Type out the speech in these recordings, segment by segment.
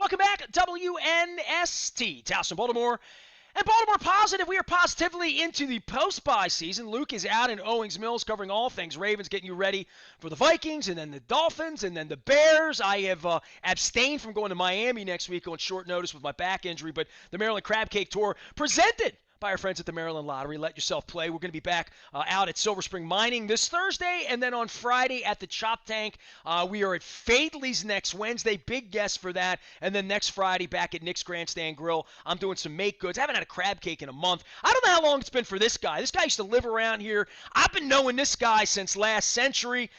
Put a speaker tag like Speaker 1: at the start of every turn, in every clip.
Speaker 1: Welcome back, WNST, Towson, Baltimore. And Baltimore Positive, we are positively into the post-bye season. Luke is out in Owings Mills covering all things Ravens, getting you ready for the Vikings and then the Dolphins and then the Bears. I have abstained from going to Miami next week on short notice with my back injury, but the Maryland Crab Cake Tour presented by our friends at the Maryland Lottery. Let yourself play. We're going to be back out at Silver Spring Mining this Thursday, and then on Friday at the Chop Tank. We are at Fadley's next Wednesday. Big guest for that. And then next Friday back at Nick's Grandstand Grill. I'm doing some make goods. I haven't had a crab cake in a month. I don't know how long it's been for this guy. This guy used to live around here. I've been knowing this guy since last century.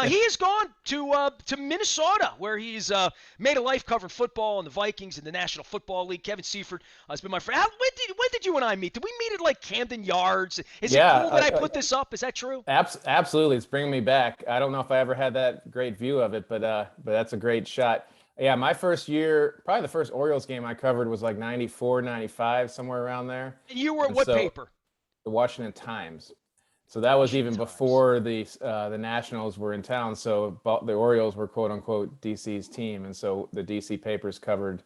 Speaker 1: He has gone to Minnesota, where he's made a life covering football and the Vikings and the National Football League. Kevin Seifert has been my friend. When did you and I meet? Did we meet at like Camden Yards? Is it cool that I put this up? Is that true?
Speaker 2: Absolutely. It's bringing me back. I don't know if I ever had that great view of it, but that's a great shot. Yeah, my first year, probably the first Orioles game I covered was like 94, 95, somewhere around there.
Speaker 1: And you were at what paper?
Speaker 2: The Washington Times. So that was even before the Nationals were in town. So the Orioles were quote unquote DC's team. And so the DC papers covered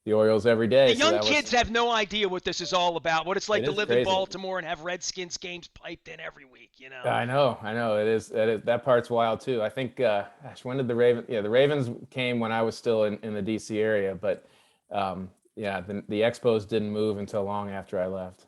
Speaker 2: the Orioles every day.
Speaker 1: The young kids have no idea what this is all about, what it's like to live in Baltimore and have Redskins games piped in every week, you know.
Speaker 2: I know. It is that part's wild too. I think when did the Ravens? Yeah, the Ravens came when I was still in the DC area, but the Expos didn't move until long after I left.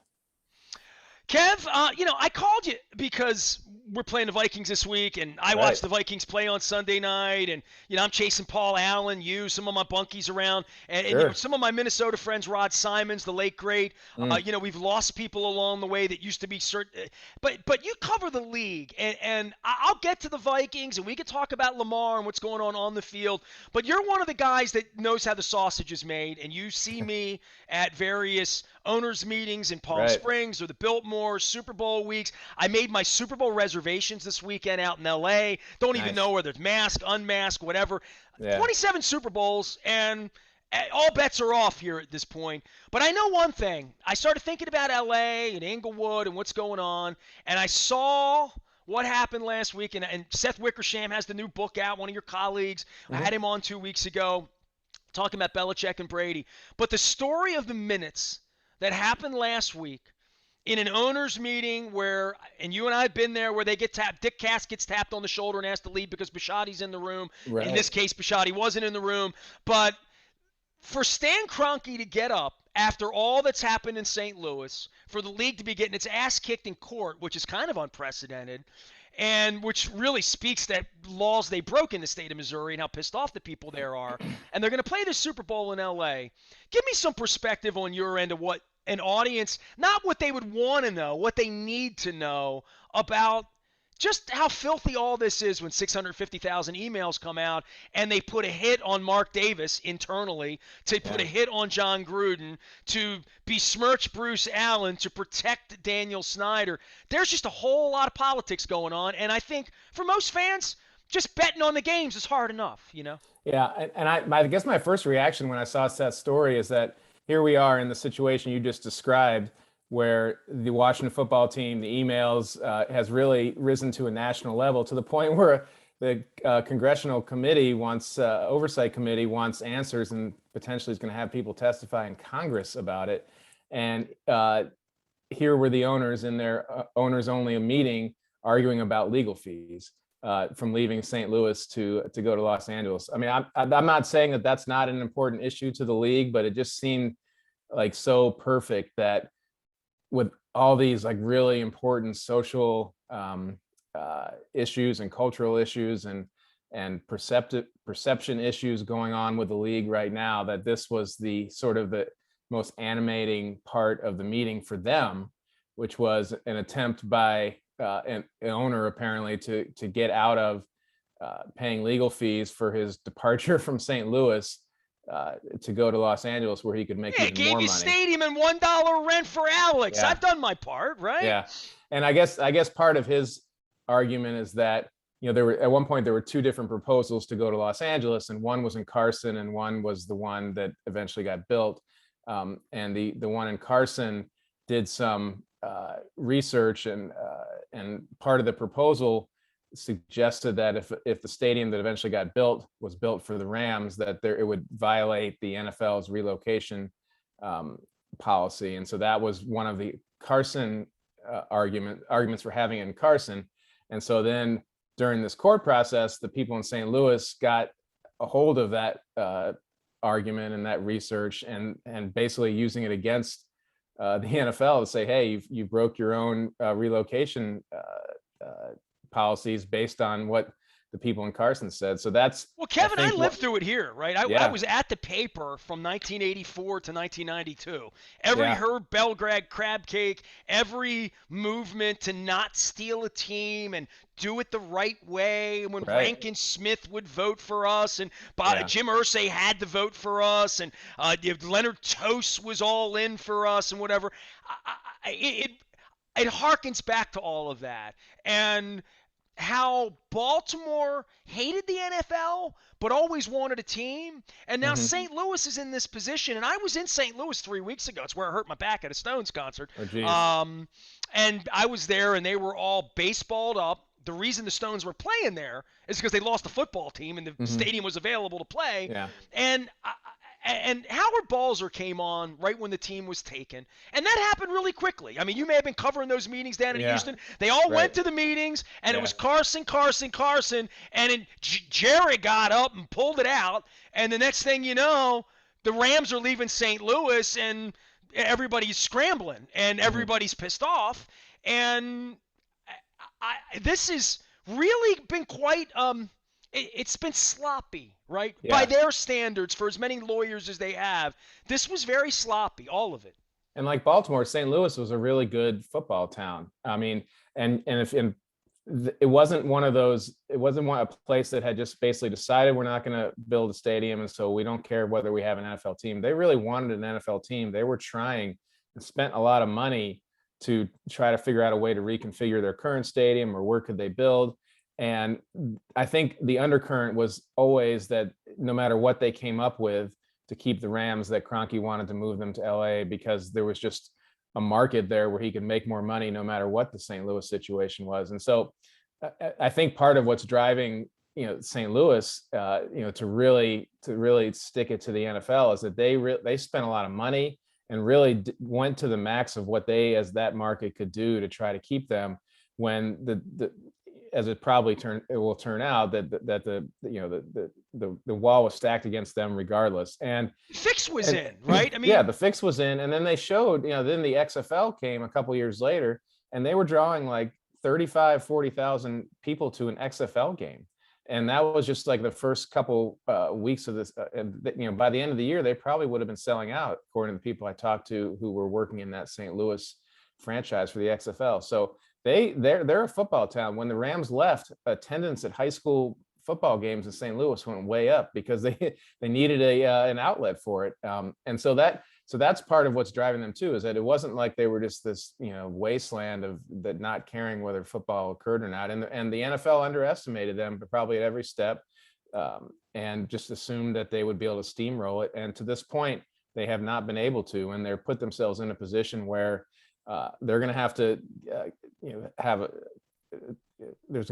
Speaker 1: Kev, I called you because we're playing the Vikings this week, and I watched the Vikings play on Sunday night, and, I'm chasing Paul Allen, some of my bunkies around, and some of my Minnesota friends, Rod Simons, the late great. We've lost people along the way that used to be certain. But you cover the league, and I'll get to the Vikings, and we can talk about Lamar and what's going on the field, but you're one of the guys that knows how the sausage is made, and you see me at various owners meetings in Palm Springs or the Biltmore, Super Bowl weeks. I made my Super Bowl reservations this weekend out in L.A. Don't even know whether it's masked, unmasked, whatever. 27 Super Bowls, and all bets are off here at this point. But I know one thing. I started thinking about L.A. and Inglewood and what's going on, and I saw what happened last week. And Seth Wickersham has the new book out, one of your colleagues. I had him on 2 weeks ago talking about Belichick and Brady. But the story of the minutes that happened last week in an owners meeting where, and you and I have been there, where they get tapped. Dick Cass gets tapped on the shoulder and asked to leave because Bisciotti's in the room. Right. In this case, Bisciotti wasn't in the room. But for Stan Kroenke to get up after all that's happened in St. Louis, for the league to be getting its ass kicked in court, which is kind of unprecedented, and which really speaks that laws they broke in the state of Missouri and how pissed off the people there are. And they're going to play the Super Bowl in L.A. Give me some perspective on your end of what an audience, not what they would want to know, what they need to know about just how filthy all this is when 650,000 emails come out and they put a hit on Mark Davis internally, to put a hit on John Gruden, to besmirch Bruce Allen, to protect Daniel Snyder. There's just a whole lot of politics going on, and I think for most fans, just betting on the games is hard enough,
Speaker 2: Yeah, and I guess my first reaction when I saw Seth's story is that here we are in the situation you just described, where the Washington football team, the emails, has really risen to a national level, to the point where the congressional committee oversight committee wants answers, and potentially is going to have people testify in Congress about it. And here were the owners in their owners-only meeting arguing about legal fees from leaving St. Louis to go to Los Angeles. I mean, I'm not saying that that's not an important issue to the league, but it just seemed like so perfect that with all these like really important social issues and cultural issues and perception issues going on with the league right now, that this was the sort of the most animating part of the meeting for them, which was an attempt by an owner apparently to get out of paying legal fees for his departure from St. Louis to go to Los Angeles, where he could make even more money.
Speaker 1: Gave you stadium and $1 rent for Alex. Yeah. I've done my part, right?
Speaker 2: Yeah, and I guess part of his argument is that there were at one point there were two different proposals to go to Los Angeles, and one was in Carson, and one was the one that eventually got built. And the one in Carson did some research, and part of the proposal suggested that if the stadium that eventually got built was built for the Rams, that it would violate the NFL's relocation um, policy. And so that was one of the Carson arguments for having it in Carson. And so then during this court process, the people in St. Louis got a hold of that argument and that research, and basically using it against the NFL to say, hey, you broke your own relocation policies based on what the people in Carson said. So that's,
Speaker 1: well, Kevin, I lived through it here, right? I
Speaker 2: yeah,
Speaker 1: was at the paper from 1984 to 1992. Every
Speaker 2: yeah,
Speaker 1: Herb Belgrad crab cake, every movement to not steal a team and do it the right way. When
Speaker 2: right,
Speaker 1: Rankin Smith would vote for us, and
Speaker 2: yeah,
Speaker 1: Jim Irsay had to vote for us, and Leonard Toast was all in for us, and whatever. It harkens back to all of that, and how Baltimore hated the NFL but always wanted a team. And now
Speaker 2: mm-hmm.
Speaker 1: St. Louis is in this position. And I was in St. Louis 3 weeks ago. It's where I hurt my back at a Stones concert.
Speaker 2: Oh, geez.
Speaker 1: And I was there, and they were all baseballed up. The reason the Stones were playing there is because they lost the football team and the
Speaker 2: Mm-hmm.
Speaker 1: stadium was available to play.
Speaker 2: Yeah,
Speaker 1: And Howard Balzer came on right when the team was taken, and that happened really quickly. I mean, you may have been covering those meetings down in
Speaker 2: yeah,
Speaker 1: Houston. They all
Speaker 2: right,
Speaker 1: went to the meetings, and it
Speaker 2: yeah,
Speaker 1: was Carson, and then Jerry got up and pulled it out, and the next thing you know, the Rams are leaving St. Louis, and everybody's scrambling, and
Speaker 2: mm-hmm.
Speaker 1: everybody's pissed off, and this has really been quite it's been sloppy, right? By
Speaker 2: Yeah.
Speaker 1: their standards, for as many lawyers as they have, this was very sloppy, all of it.
Speaker 2: And like Baltimore, St. Louis was a really good football town. I mean, and if it wasn't one of those, it wasn't a place that had just basically decided we're not going to build a stadium, and so we don't care whether we have an NFL team. They really wanted an NFL team. They were trying and spent a lot of money to try to figure out a way to reconfigure their current stadium, or where could they build. And I think the undercurrent was always that no matter what they came up with to keep the Rams, that Kroenke wanted to move them to LA because there was just a market there where he could make more money no matter what the St. Louis situation was. And so I think part of what's driving, St. Louis, to really stick it to the NFL is that they spent a lot of money and really went to the max of what they, as that market, could do to try to keep them, when as it will turn out, that the wall was stacked against them regardless. And
Speaker 1: Fix was in, right? I mean,
Speaker 2: yeah, the fix was in, and then they showed, then the XFL came a couple years later, and they were drawing like 40,000 people to an XFL game. And that was just like the first couple weeks of this. By the end of the year, they probably would have been selling out, according to the people I talked to who were working in that St. Louis franchise for the XFL. So they're a football town. When the Rams left, attendance at high school football games in St. Louis went way up because they needed an outlet for it. And so that's part of what's driving them too, is that it wasn't like they were just this wasteland of that, not caring whether football occurred or not. And the NFL underestimated them probably at every step, and just assumed that they would be able to steamroll it. And to this point, they have not been able to, and they're put themselves in a position where they're going to have to there's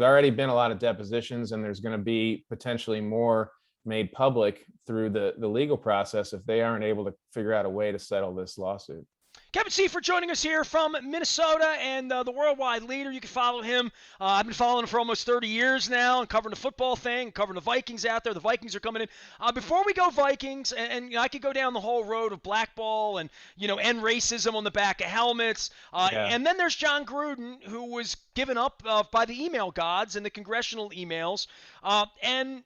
Speaker 2: already been a lot of depositions, and there's going to be potentially more made public through the legal process if they aren't able to figure out a way to settle this lawsuit.
Speaker 1: Kevin Seifert joining us here from Minnesota, and the worldwide leader. You can follow him. I've been following him for almost 30 years now, and covering the football thing, covering the Vikings out there. The Vikings are coming in. Before we go Vikings, and I could go down the whole road of blackball and end racism on the back of helmets. And then there's John Gruden, who was given up by the email gods and the congressional emails, and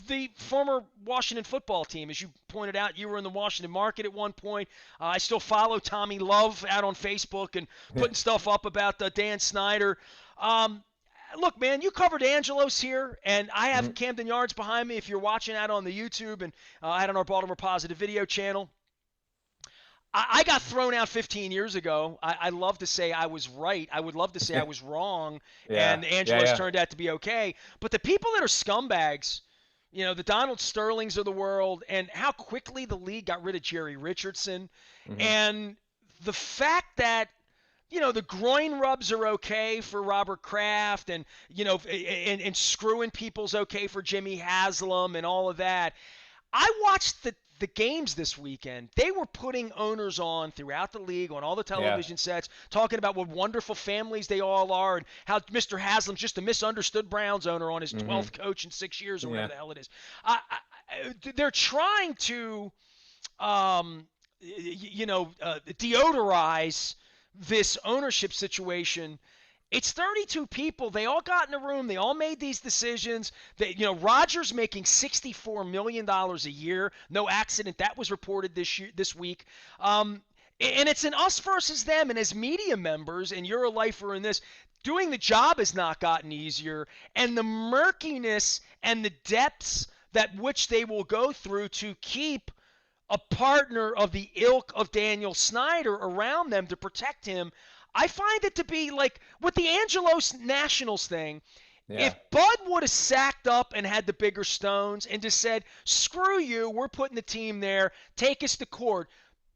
Speaker 1: the former Washington football team. As you pointed out, you were in the Washington market at one point. I still follow Tommy Love out on Facebook and putting stuff up about Dan Snyder. Look, man, you covered Angelos here, and I have Camden Yards behind me if you're watching that on the YouTube and out on our Baltimore Positive video channel. I got thrown out 15 years ago. I love to say I was right. I would love to say I was wrong, and Angelos turned out to be okay. But the people that are scumbags, the Donald Sterlings of the world, and how quickly the league got rid of Jerry Richardson, and the fact that the groin rubs are okay for Robert Kraft, and and screwing people's okay for Jimmy Haslam and all of that. I watched the games this weekend. They were putting owners on throughout the league on all the
Speaker 2: Yeah.
Speaker 1: television sets, talking about what wonderful families they all are, and how Mr. Haslam's just a misunderstood Browns owner on his
Speaker 2: Hmm.
Speaker 1: 12th coach in 6 years or whatever
Speaker 2: Yeah.
Speaker 1: the hell it is. They're trying to um, deodorize this ownership situation. It's 32 people. They all got in a room. They all made these decisions. Rodgers making $64 million a year. No accident. That was reported this week. And it's an us versus them. And as media members, and you're a lifer in this, doing the job has not gotten easier. And the murkiness and the depths that which they will go through to keep a partner of the ilk of Daniel Snyder around them to protect him. I find it to be like with the Angelos Nationals thing. If
Speaker 2: Yeah.
Speaker 1: Bud would have sacked up and had the bigger stones and just said, screw you, we're putting the team there, take us to court,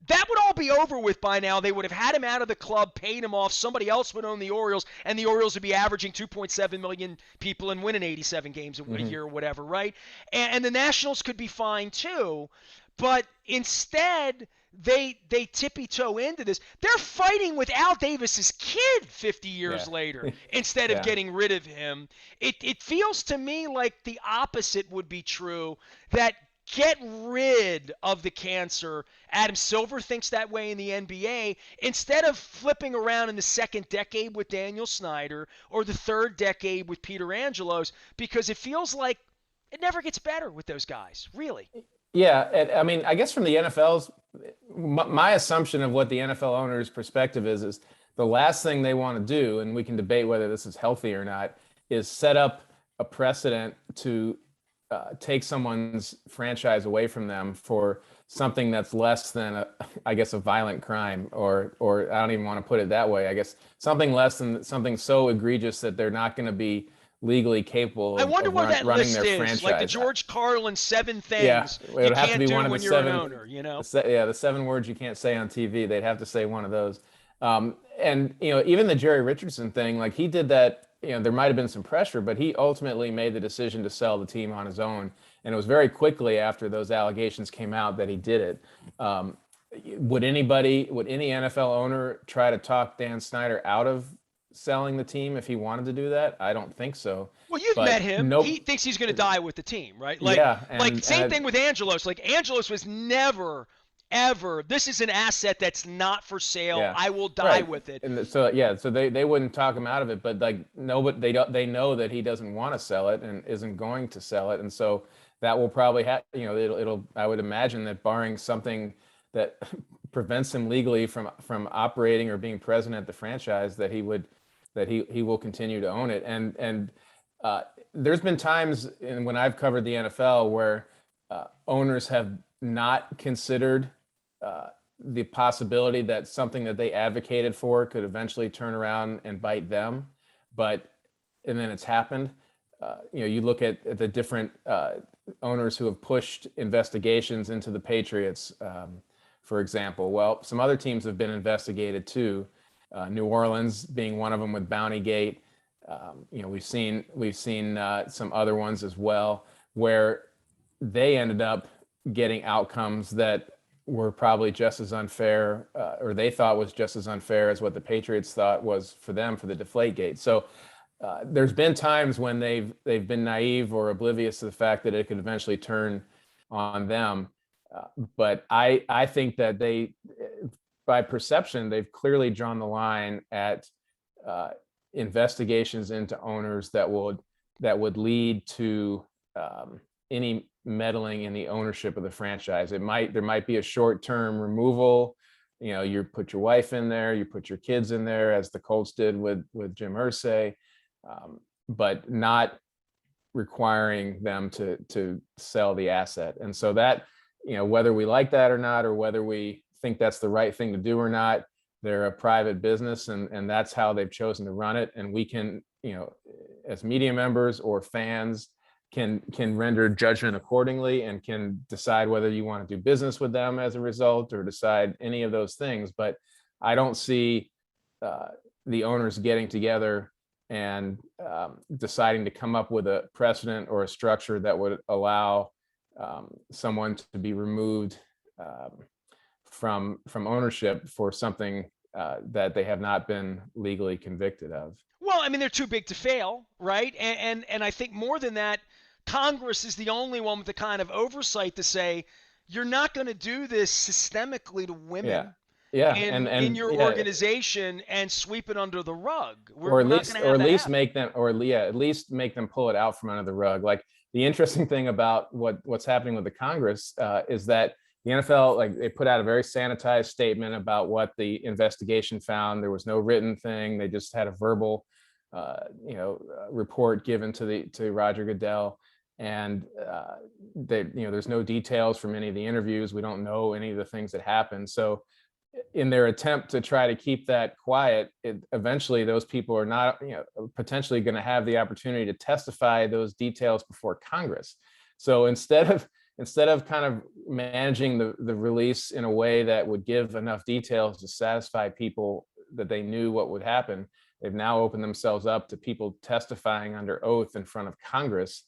Speaker 1: that would all be over with by now. They would have had him out of the club, paid him off. Somebody else would own the Orioles, and the Orioles would be averaging 2.7 million people and winning 87 games a
Speaker 2: Hmm.
Speaker 1: year or whatever, right? And the Nationals could be fine too. But instead, they tippy toe into this. They're fighting with Al Davis's kid 50 years
Speaker 2: Yeah.
Speaker 1: later instead of
Speaker 2: Yeah.
Speaker 1: getting rid of him. It feels to me like the opposite would be true. That get rid of the cancer. Adam Silver thinks that way in the NBA. Instead of flipping around in the second decade with Daniel Snyder or the third decade with Peter Angelos, because it feels like it never gets better with those guys, really.
Speaker 2: Yeah, I mean, I guess from the NFL's, my assumption of what the NFL owner's perspective is the last thing they want to do, and we can debate whether this is healthy or not, is set up a precedent to take someone's franchise away from them for something that's less than I guess, a violent crime, or I don't even want to put it that way. I guess something less than something so egregious that they're not going to be legally capable
Speaker 1: I wonder
Speaker 2: of
Speaker 1: what that
Speaker 2: running
Speaker 1: list
Speaker 2: their
Speaker 1: is, like the
Speaker 2: franchise.
Speaker 1: George Carlin 7
Speaker 2: Yeah,
Speaker 1: things
Speaker 2: it
Speaker 1: you
Speaker 2: would have to
Speaker 1: can't
Speaker 2: be
Speaker 1: do
Speaker 2: one of the
Speaker 1: when you're an
Speaker 2: seven.
Speaker 1: owner, you know?
Speaker 2: Yeah, the 7 words you can't say on TV. They'd have to say one of those. And even the Jerry Richardson thing, like he did that. There might have been some pressure, but he ultimately made the decision to sell the team on his own, and it was very quickly after those allegations came out that he did it. Um, would any NFL owner try to talk Dan Snyder out of selling the team if he wanted to do that? I don't think so.
Speaker 1: Well, you've met
Speaker 2: But
Speaker 1: him. He
Speaker 2: nope.
Speaker 1: thinks he's going to die with the team, right?
Speaker 2: Yeah,
Speaker 1: Like
Speaker 2: and
Speaker 1: same thing with Angelos. Like Angelos was never, ever. This is an asset that's not for sale.
Speaker 2: yeah,
Speaker 1: I will die
Speaker 2: right.
Speaker 1: with it.
Speaker 2: And so yeah, so they wouldn't talk him out of it, but like no, but they know that he doesn't want to sell it and isn't going to sell it, and so that will probably have it'll I would imagine that barring something that prevents him legally from operating or being president at the franchise, that he will continue to own it. And there's been times when I've covered the NFL where owners have not considered uh, the possibility that something that they advocated for could eventually turn around and bite them, and then it's happened. You look at the different owners who have pushed investigations into the Patriots, for example. Well, some other teams have been investigated too. New Orleans being one of them with Bountygate. We've seen some other ones as well where they ended up getting outcomes that were probably just as unfair, or they thought was just as unfair as what the Patriots thought was for them for the Deflategate. So there's been times when they've been naive or oblivious to the fact that it could eventually turn on them. But I think that by perception, they've clearly drawn the line at uh, investigations into owners that would lead to any meddling in the ownership of the franchise. There might be a short-term removal. You put your wife in there, you put your kids in there, as the Colts did with Jim Irsay, but not requiring them to sell the asset. And so that, whether we like that or not, or whether we think that's the right thing to do or not, they're a private business, and that's how they've chosen to run it. And we can, as media members or fans, can render judgment accordingly and can decide whether you want to do business with them as a result or decide any of those things. But I don't see uh, the owners getting together and deciding to come up with a precedent or a structure that would allow someone to be removed um, from ownership for something that they have not been legally convicted of.
Speaker 1: Well, I mean, they're too big to fail, right? And I think more than that, Congress is the only one with the kind of oversight to say you're not going to do this systemically to
Speaker 2: Yeah,
Speaker 1: women
Speaker 2: yeah,
Speaker 1: in
Speaker 2: and
Speaker 1: your
Speaker 2: yeah,
Speaker 1: organization and sweep it under the rug.
Speaker 2: or
Speaker 1: We're not going to
Speaker 2: or
Speaker 1: have
Speaker 2: at
Speaker 1: that
Speaker 2: least
Speaker 1: happen.
Speaker 2: make them, or yeah, at least make them pull it out from under the rug. Like the interesting thing about what's happening with the Congress is that the NFL, like they put out a very sanitized statement about what the investigation found. There was no written thing. They just had a verbal, report given to Roger Goodell, and there's no details from any of the interviews. We don't know any of the things that happened. So in their attempt to try to keep that quiet, eventually those people are not, potentially going to have the opportunity to testify those details before Congress. So instead of kind of managing the release in a way that would give enough details to satisfy people that they knew what would happen, they've now opened themselves up to people testifying under oath in front of Congress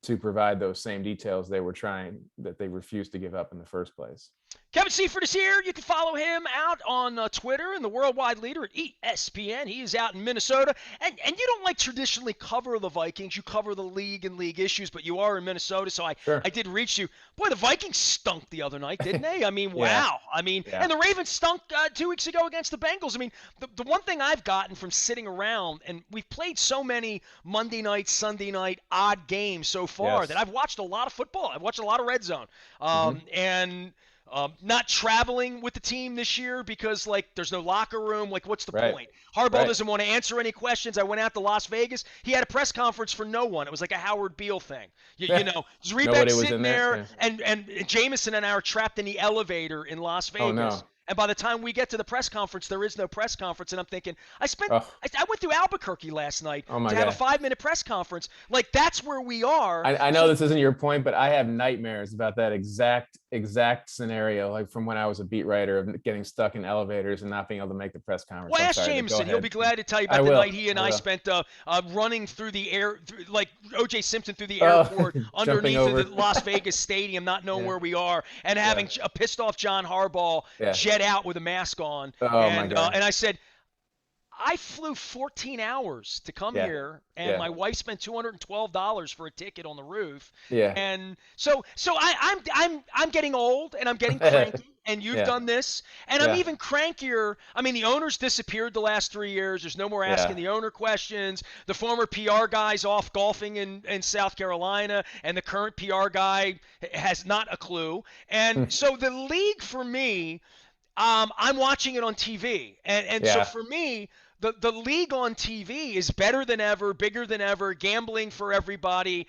Speaker 2: to provide those same details that they refused to give up in the first place.
Speaker 1: Kevin Seifert is here. You can follow him out on Twitter and the worldwide leader at ESPN. He is out in Minnesota. And you don't like traditionally cover the Vikings. You cover the league and league issues, but you are in Minnesota, so
Speaker 2: Sure.
Speaker 1: I did reach you. Boy, the Vikings stunk the other night, didn't they? I mean,
Speaker 2: Yeah.
Speaker 1: wow. I mean,
Speaker 2: Yeah.
Speaker 1: and the Ravens stunk 2 weeks ago against the Bengals. I mean, the one thing I've gotten from sitting around, and we've played so many Monday night, Sunday night odd games so far that
Speaker 2: Yes.
Speaker 1: I've watched a lot of football. I've watched a lot of Red Zone.
Speaker 2: Hmm.
Speaker 1: And not traveling with the team this year because, like, there's no locker room. Like, what's the
Speaker 2: Right.
Speaker 1: point? Harbaugh
Speaker 2: Right.
Speaker 1: doesn't want to answer any questions. I went out to Las Vegas. He had a press conference for no one. It was like a Howard Beale thing. You know, Rebeck's
Speaker 2: Nobody was
Speaker 1: sitting
Speaker 2: in there.
Speaker 1: there,
Speaker 2: Yeah.
Speaker 1: and Jameson and I are trapped in the elevator in Las
Speaker 2: Oh
Speaker 1: Vegas.
Speaker 2: no.
Speaker 1: And by the time we get to the press conference, there is no press conference. And I'm thinking,
Speaker 2: Oh,
Speaker 1: I went through Albuquerque last night
Speaker 2: oh
Speaker 1: to
Speaker 2: my
Speaker 1: have a
Speaker 2: God.
Speaker 1: 5-minute press conference. Like, that's where we are.
Speaker 2: I know
Speaker 1: So
Speaker 2: this isn't your point, but I have nightmares about that exact scenario, like from when I was a beat writer, of getting stuck in elevators and not being able to make the press conference.
Speaker 1: well,
Speaker 2: I'm
Speaker 1: ask
Speaker 2: sorry, but go
Speaker 1: Jameson. He'll
Speaker 2: ahead.
Speaker 1: be glad to tell you
Speaker 2: I
Speaker 1: about the night
Speaker 2: will.
Speaker 1: he and
Speaker 2: I
Speaker 1: I
Speaker 2: will.
Speaker 1: spent running through the air, like O.J. Simpson through the
Speaker 2: Oh,
Speaker 1: airport
Speaker 2: jumping
Speaker 1: underneath of
Speaker 2: over.
Speaker 1: the Las Vegas stadium, not knowing
Speaker 2: Yeah.
Speaker 1: where we are, and
Speaker 2: Yeah.
Speaker 1: having a pissed off John Harbaugh
Speaker 2: Yeah.
Speaker 1: jet out with a mask on.
Speaker 2: Oh my God.
Speaker 1: And I said, I flew 14 hours to come
Speaker 2: Yeah.
Speaker 1: here, and
Speaker 2: Yeah.
Speaker 1: my wife spent $212 for a ticket on the roof.
Speaker 2: Yeah.
Speaker 1: And so I'm getting old, and I'm getting cranky. And you've
Speaker 2: Yeah.
Speaker 1: done this, and I'm
Speaker 2: Yeah.
Speaker 1: even crankier. I mean, the owner's disappeared the last 3 years. There's no more asking
Speaker 2: Yeah.
Speaker 1: the owner questions. The former PR guy's off golfing in South Carolina, and the current PR guy has not a clue. And so the league for me, I'm watching it on TV, and so
Speaker 2: Yeah.
Speaker 1: for me, the league on TV is better than ever, bigger than ever, gambling for everybody,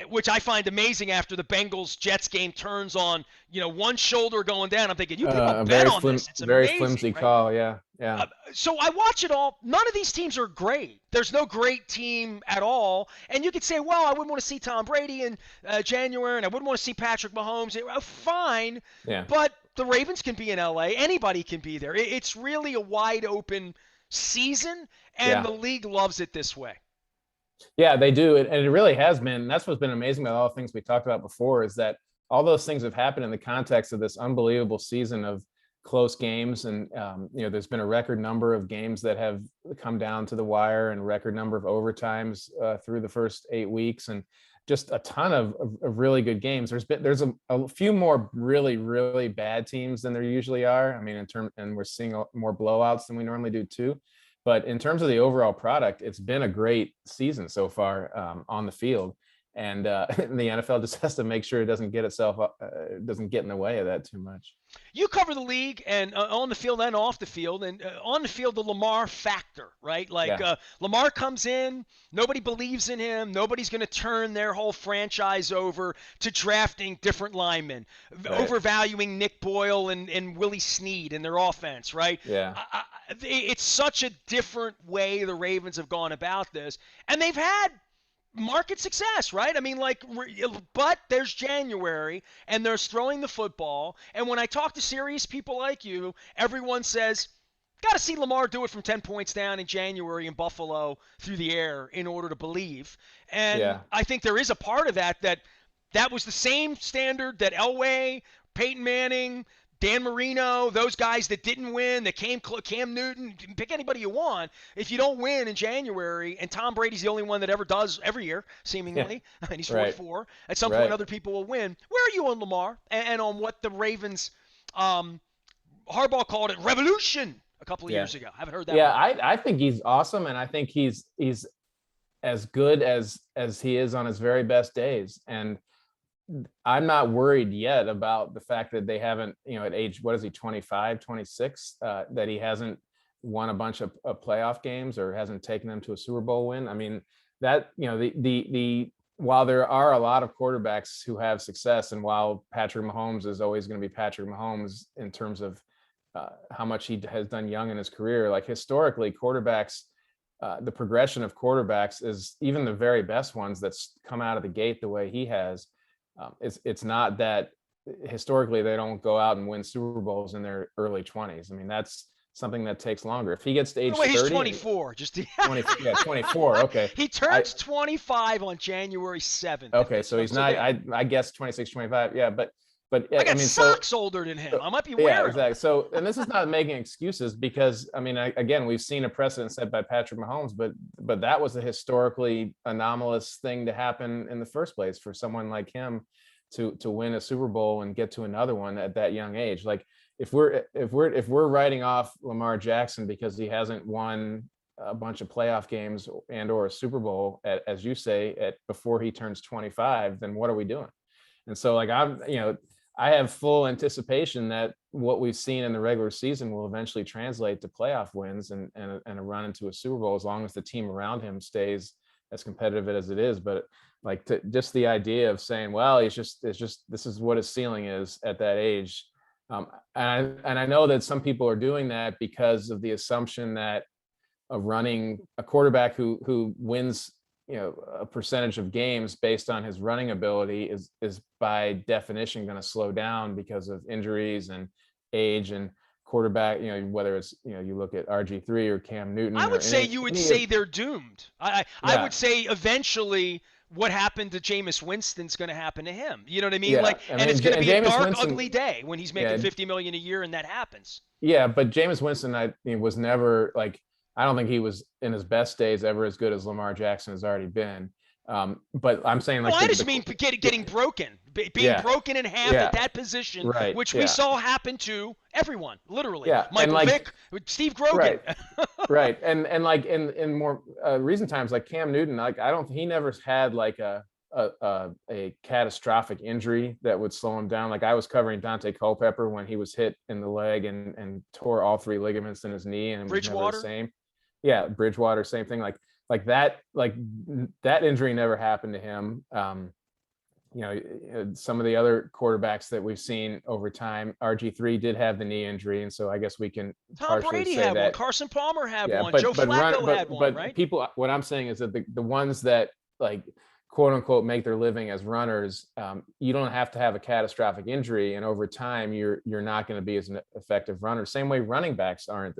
Speaker 1: which I find amazing after the Bengals Jets game turns on. One shoulder going down. I'm thinking, you people
Speaker 2: A
Speaker 1: bet on this. It's
Speaker 2: very
Speaker 1: amazing,
Speaker 2: flimsy
Speaker 1: right?
Speaker 2: call. Yeah. Yeah.
Speaker 1: So I watch it all. None of these teams are great. There's no great team at all. And you could say, well, I wouldn't want to see Tom Brady in January, and I wouldn't want to see Patrick Mahomes. Fine,
Speaker 2: Yeah.
Speaker 1: but the Ravens can be in LA. Anybody can be there. It's really a wide open season, and
Speaker 2: Yeah.
Speaker 1: the league loves it this way.
Speaker 2: Yeah, they do. And it really has been. That's what's been amazing about all the things we talked about before, is that all those things have happened in the context of this unbelievable season of close games. And, there's been a record number of games that have come down to the wire, and record number of overtimes through the first 8 weeks, and just a ton of really good games. There's a few more really, really bad teams than there usually are. I mean, and we're seeing more blowouts than we normally do too. But in terms of the overall product, it's been a great season so far on the field, and the NFL just has to make sure it doesn't doesn't get in the way of that too much.
Speaker 1: You cover the league and on the field and off the field, and on the field, the Lamar factor, right? Like
Speaker 2: Yeah.
Speaker 1: Lamar comes in, nobody believes in him. Nobody's going to turn their whole franchise over to drafting different linemen,
Speaker 2: Right.
Speaker 1: overvaluing Nick Boyle and Willie Snead in their offense, right?
Speaker 2: Yeah.
Speaker 1: It's such a different way the Ravens have gone about this, and they've had market success, right? I mean, but there's January, and there's throwing the football. And when I talk to serious people like you, everyone says Got to see Lamar do it from 10 points down in January in Buffalo through the air in order to believe. And
Speaker 2: Yeah.
Speaker 1: I think there is a part of that was the same standard that Elway, Peyton Manning, Dan Marino, those guys that didn't win, that Cam Newton, pick anybody you want. If you don't win in January, and Tom Brady's the only one that ever does every year,
Speaker 2: Yeah.
Speaker 1: seemingly, and he's
Speaker 2: Right.
Speaker 1: 44. At some point,
Speaker 2: Right.
Speaker 1: other people will win. Where are you on Lamar and on what the Ravens, Harbaugh called it revolution a couple of
Speaker 2: Yeah.
Speaker 1: years ago? I haven't heard that
Speaker 2: Yeah.
Speaker 1: word.
Speaker 2: I think he's awesome. And I think he's as good as he is on his very best days. And I'm not worried yet about the fact that they haven't, at age, what is he, 25, 26, that he hasn't won a bunch of playoff games or hasn't taken them to a Super Bowl win. I mean, that, while there are a lot of quarterbacks who have success, and while Patrick Mahomes is always going to be Patrick Mahomes in terms of how much he has done young in his career, like historically, quarterbacks, the progression of quarterbacks is, even the very best ones that's come out of the gate the way he has, it's not that historically they don't go out and win Super Bowls in their early 20s. I mean, that's something that takes longer. If he gets to
Speaker 1: By the
Speaker 2: age
Speaker 1: way, he's
Speaker 2: 30,
Speaker 1: 24. Just
Speaker 2: 20, yeah, 24. Okay.
Speaker 1: he
Speaker 2: I,
Speaker 1: turns 25 on January 7th.
Speaker 2: okay. So he's not, I guess 26, 25. Yeah. But
Speaker 1: I
Speaker 2: I
Speaker 1: got
Speaker 2: mean, so,
Speaker 1: socks older than him. I might be
Speaker 2: yeah,
Speaker 1: wearing them.
Speaker 2: exactly. So, and this is not making excuses, because I mean, again, we've seen a precedent set by Patrick Mahomes, but that was a historically anomalous thing to happen in the first place for someone like him to win a Super Bowl and get to another one at that young age. Like, if we're writing off Lamar Jackson because he hasn't won a bunch of playoff games and or a Super Bowl, as you say, before he turns 25, then what are we doing? And so, like, I have full anticipation that what we've seen in the regular season will eventually translate to playoff wins and a run into a Super Bowl, as long as the team around him stays as competitive as it is. But like, just the idea of saying, well, it's just this is what his ceiling is at that age. And I know that some people are doing that because of the assumption that a quarterback who wins, a percentage of games based on his running ability is by definition going to slow down because of injuries and age and quarterback, whether it's, you look at RG3 or Cam Newton
Speaker 1: I
Speaker 2: or
Speaker 1: would say you would say they're doomed. I
Speaker 2: yeah.
Speaker 1: would say eventually what happened to Jameis Winston's going to happen to him. You know what I mean?
Speaker 2: Yeah.
Speaker 1: Like,
Speaker 2: I
Speaker 1: and
Speaker 2: mean,
Speaker 1: it's going to be a
Speaker 2: Jameis
Speaker 1: dark,
Speaker 2: Winston,
Speaker 1: ugly day when he's making
Speaker 2: yeah,
Speaker 1: $50 million a year, and that happens.
Speaker 2: yeah, but Jameis Winston, was never like, I don't think he was in his best days ever as good as Lamar Jackson has already been. But I'm saying,
Speaker 1: No,
Speaker 2: like,
Speaker 1: I just mean getting broken, being
Speaker 2: yeah,
Speaker 1: broken in half
Speaker 2: yeah,
Speaker 1: at that position,
Speaker 2: right,
Speaker 1: which we
Speaker 2: yeah,
Speaker 1: saw happen to everyone, literally.
Speaker 2: yeah, and
Speaker 1: Michael
Speaker 2: like,
Speaker 1: Vick, Steve Grogan.
Speaker 2: right, right, and like in more recent times, like Cam Newton, like, he never had like a catastrophic injury that would slow him down. Like, I was covering Dante Culpepper when he was hit in the leg and tore all three ligaments in his knee, and was never the
Speaker 1: Bridgewater.
Speaker 2: same. Yeah, Bridgewater, same thing. Like that injury never happened to him. Some of the other quarterbacks that we've seen over time, RG3 did have the knee injury, and so I guess we can
Speaker 1: Tom
Speaker 2: partially
Speaker 1: Brady
Speaker 2: say
Speaker 1: had one.
Speaker 2: that.
Speaker 1: Carson Palmer had
Speaker 2: Yeah,
Speaker 1: one. Joe Flacco had one,
Speaker 2: but
Speaker 1: right?
Speaker 2: people, what I'm saying is that the ones that, like, quote unquote make their living as runners, you don't have to have a catastrophic injury, and over time you're not going to be as an effective runner. Same way running backs aren't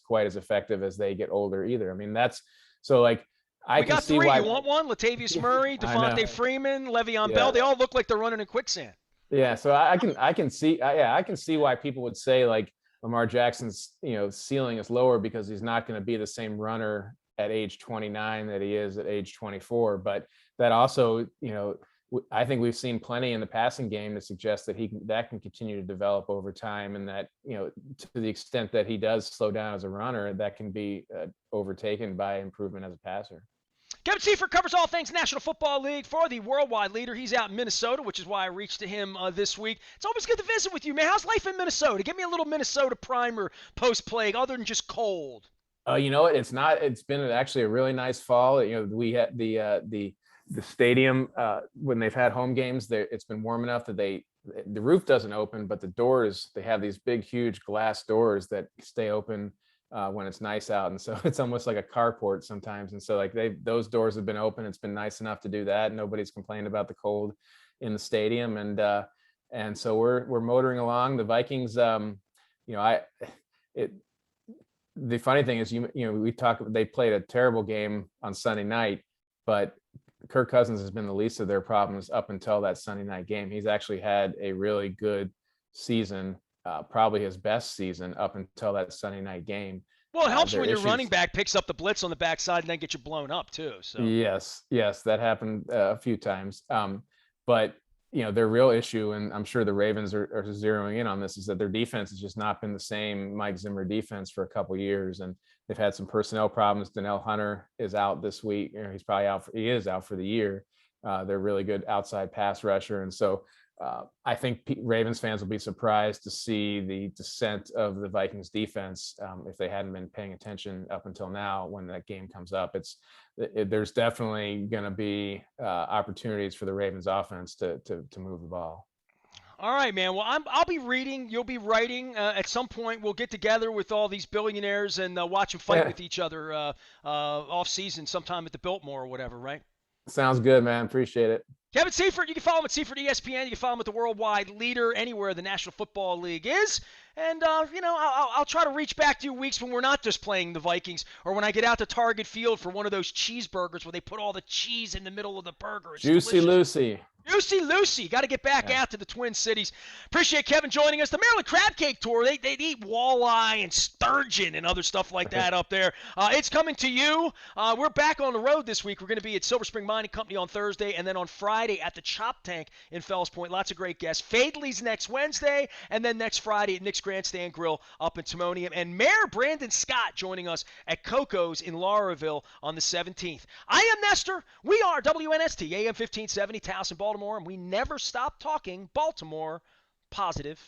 Speaker 2: quite as effective as they get older either. I mean, that's so, like, I
Speaker 1: We
Speaker 2: can
Speaker 1: got
Speaker 2: see
Speaker 1: three.
Speaker 2: why.
Speaker 1: You want one? Latavius Murray,
Speaker 2: I know.
Speaker 1: Devontae Freeman, Le'Veon Bell.
Speaker 2: Yeah.
Speaker 1: They all look like they're running in quicksand.
Speaker 2: Yeah, so I can see, yeah, I can see why people would say, like, Lamar Jackson's, ceiling is lower because he's not going to be the same runner at age 29 that he is at age 24. But that also, I think we've seen plenty in the passing game to suggest that that can continue to develop over time, and that, to the extent that he does slow down as a runner, that can be overtaken by improvement as a passer.
Speaker 1: Kevin Seifert covers all things National Football League for the worldwide leader. He's out in Minnesota, which is why I reached to him this week. It's always good to visit with you, man. How's life in Minnesota? Give me a little Minnesota primer post-plague, other than just cold.
Speaker 2: You know what? It's been actually a really nice fall. We had the stadium, when they've had home games there, it's been warm enough that the roof doesn't open, but the doors, they have these big, huge glass doors that stay open when it's nice out. And so it's almost like a carport sometimes. And so, like, those doors have been open. It's been nice enough to do that. Nobody's complained about the cold in the stadium. And so we're motoring along. The Vikings, the funny thing is, they played a terrible game on Sunday night, but Kirk Cousins has been the least of their problems up until that Sunday night game. He's actually had a really good season, probably his best season up until that Sunday night game.
Speaker 1: Well, it helps
Speaker 2: Their
Speaker 1: when your running
Speaker 2: issues.
Speaker 1: back picks up the blitz on the backside and then gets you blown up too. So
Speaker 2: Yes, yes, that happened a few times. But their real issue, and I'm sure the Ravens are zeroing in on this, is that their defense has just not been the same Mike Zimmer defense for a couple of years, and they've had some personnel problems. Danielle Hunter is out this week. He's probably out. He is out for the year. They're really good outside pass rusher, and so I think Ravens fans will be surprised to see the descent of the Vikings defense if they hadn't been paying attention up until now. When that game comes up, there's definitely going to be opportunities for the Ravens offense to move the ball.
Speaker 1: all right, man. Well, I'll be reading. You'll be writing. At some point, we'll get together with all these billionaires and watch them fight
Speaker 2: Yeah,
Speaker 1: with each other off season, sometime at the Biltmore or whatever, right?
Speaker 2: sounds good, man. Appreciate it.
Speaker 1: Kevin Seifert, you can follow him at Seifert ESPN. You can follow him at the worldwide leader anywhere the National Football League is. And, I'll try to reach back to you weeks when we're not just playing the Vikings or when I get out to Target Field for one of those cheeseburgers where they put all the cheese in the middle of the burger. It's
Speaker 2: Juicy
Speaker 1: delicious.
Speaker 2: Lucy.
Speaker 1: Lucy. Got to get back
Speaker 2: Yeah.
Speaker 1: out to the Twin Cities. Appreciate Kevin joining us. The Maryland Crab Cake Tour, they eat walleye and sturgeon and other stuff like that up there. It's coming to you. We're back on the road this week. We're going to be at Silver Spring Mining Company on Thursday, and then on Friday at the Chop Tank in Fells Point. Lots of great guests. Fadley's next Wednesday, and then next Friday at Nick's Grandstand Grill up in Timonium. And Mayor Brandon Scott joining us at Coco's in Lauraville on the 17th. I am Nestor. We are WNST, AM 1570, Towson, Baltimore, and we never stop talking Baltimore positive